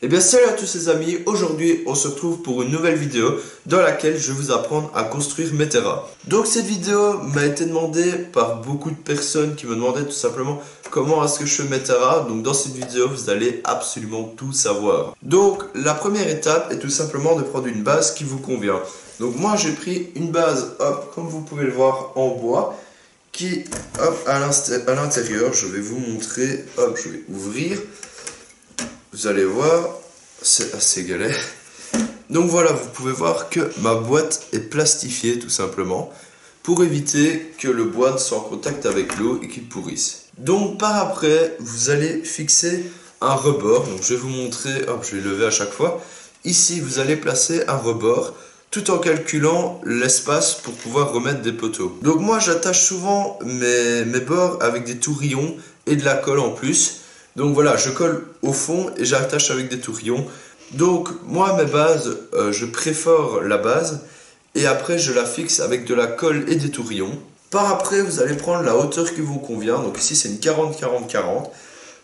Eh bien salut à tous les amis, aujourd'hui on se retrouve pour une nouvelle vidéo dans laquelle je vais vous apprendre à construire mes terras. Donc cette vidéo m'a été demandée par beaucoup de personnes qui me demandaient tout simplement comment est-ce que je fais mes terras. Donc dans cette vidéo vous allez absolument tout savoir. Donc la première étape est tout simplement de prendre une base qui vous convient. Donc moi j'ai pris une base, hop, comme vous pouvez le voir en bois, qui, hop, à l'intérieur, je vais vous montrer, hop, je vais ouvrir. Vous allez voir, c'est assez galère. Donc voilà, vous pouvez voir que ma boîte est plastifiée tout simplement pour éviter que le bois ne soit en contact avec l'eau et qu'il pourrisse. Donc par après, vous allez fixer un rebord. Donc je vais vous montrer, hop, je vais lever à chaque fois. Ici, vous allez placer un rebord tout en calculant l'espace pour pouvoir remettre des poteaux. Donc moi, j'attache souvent mes bords avec des tourillons et de la colle en plus. Donc voilà, je colle au fond et j'attache avec des tourillons. Donc moi, mes bases, je préfore la base et après je la fixe avec de la colle et des tourillons. Par après, vous allez prendre la hauteur qui vous convient. Donc ici, c'est une 40-40-40.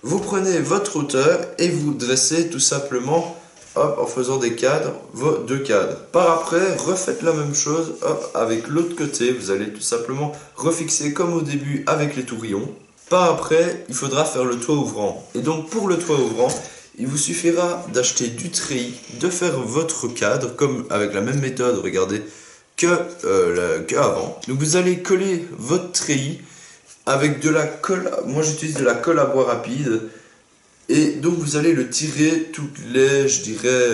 Vous prenez votre hauteur et vous dressez tout simplement, hop, en faisant des cadres, vos deux cadres. Par après, refaites la même chose, hop, avec l'autre côté. Vous allez tout simplement refixer comme au début avec les tourillons. Par après, il faudra faire le toit ouvrant. Et donc pour le toit ouvrant, il vous suffira d'acheter du treillis, de faire votre cadre, comme avec la même méthode, regardez, qu'avant. Donc vous allez coller votre treillis avec de la colle, moi j'utilise de la colle à bois rapide. Et donc vous allez le tirer toutes les, je dirais,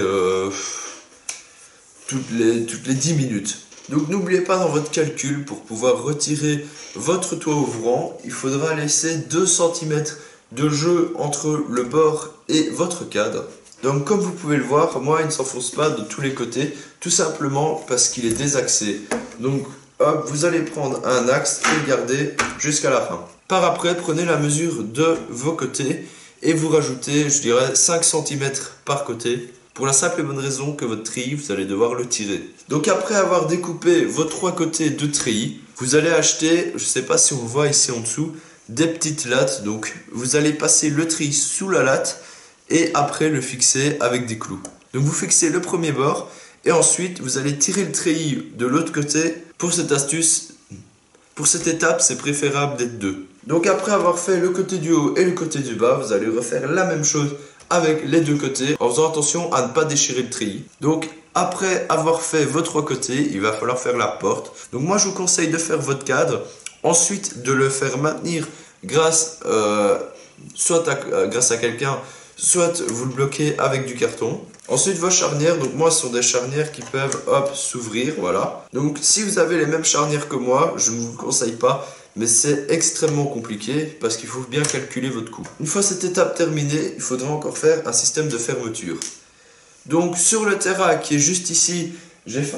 toutes les 10 minutes. Donc n'oubliez pas dans votre calcul, pour pouvoir retirer votre toit ouvrant, il faudra laisser 2 cm de jeu entre le bord et votre cadre. Donc comme vous pouvez le voir, moi il ne s'enfonce pas de tous les côtés, tout simplement parce qu'il est désaxé. Donc hop, vous allez prendre un axe et le garder jusqu'à la fin. Par après, prenez la mesure de vos côtés et vous rajoutez, je dirais, 5 cm par côté. Pour la simple et bonne raison que votre treillis, vous allez devoir le tirer. Donc après avoir découpé vos 3 côtés de treillis, vous allez acheter, je ne sais pas si on voit ici en dessous, des petites lattes. Donc vous allez passer le treillis sous la latte et après le fixer avec des clous. Donc vous fixez le premier bord et ensuite vous allez tirer le treillis de l'autre côté. Pour cette astuce, pour cette étape, c'est préférable d'être deux. Donc après avoir fait le côté du haut et le côté du bas, vous allez refaire la même chose avec les deux côtés, en faisant attention à ne pas déchirer le treillis. Donc après avoir fait vos 3 côtés, il va falloir faire la porte. Donc moi je vous conseille de faire votre cadre, ensuite de le faire maintenir grâce, grâce à quelqu'un, soit vous le bloquez avec du carton. Ensuite vos charnières, donc moi ce sont des charnières qui peuvent, hop, s'ouvrir, voilà. Donc si vous avez les mêmes charnières que moi, je ne vous le conseille pas, mais c'est extrêmement compliqué parce qu'il faut bien calculer votre coût. Une fois cette étape terminée, il faudra encore faire un système de fermeture. Donc sur le terrain qui est juste ici, j'ai fait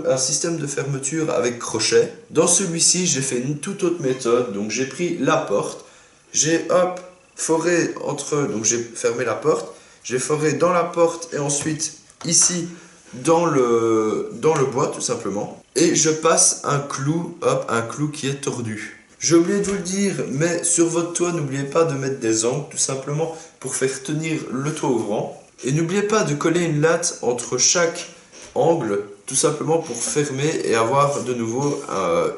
un système de fermeture avec crochet. Dans celui-ci, j'ai fait une toute autre méthode. Donc j'ai pris la porte, j'ai, hop, foré entre, donc j'ai fermé la porte, j'ai foré dans la porte et ensuite ici dans le bois tout simplement. Et je passe un clou, hop, un clou qui est tordu. J'ai oublié de vous le dire, mais sur votre toit, n'oubliez pas de mettre des angles, tout simplement pour faire tenir le toit ouvrant. Et n'oubliez pas de coller une latte entre chaque angle, tout simplement pour fermer et avoir de nouveau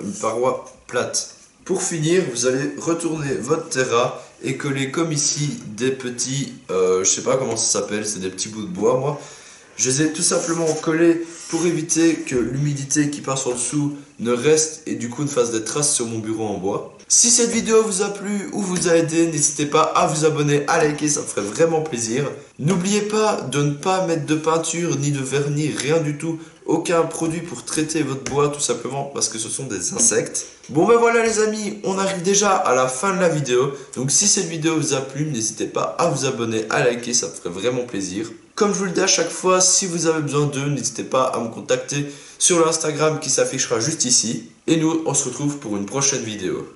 une paroi plate. Pour finir, vous allez retourner votre terrain et coller comme ici des petits, je sais pas comment ça s'appelle, c'est des petits bouts de bois moi. Je les ai tout simplement collés pour éviter que l'humidité qui passe en dessous ne reste et du coup ne fasse des traces sur mon bureau en bois. Si cette vidéo vous a plu ou vous a aidé, n'hésitez pas à vous abonner, à liker, ça me ferait vraiment plaisir. N'oubliez pas de ne pas mettre de peinture ni de vernis, rien du tout. Aucun produit pour traiter votre bois, tout simplement parce que ce sont des insectes. Bon ben voilà les amis, on arrive déjà à la fin de la vidéo. Donc si cette vidéo vous a plu, n'hésitez pas à vous abonner, à liker, ça me ferait vraiment plaisir. Comme je vous le dis à chaque fois, si vous avez besoin d'eux, n'hésitez pas à me contacter sur l'Instagram qui s'affichera juste ici. Et nous, on se retrouve pour une prochaine vidéo.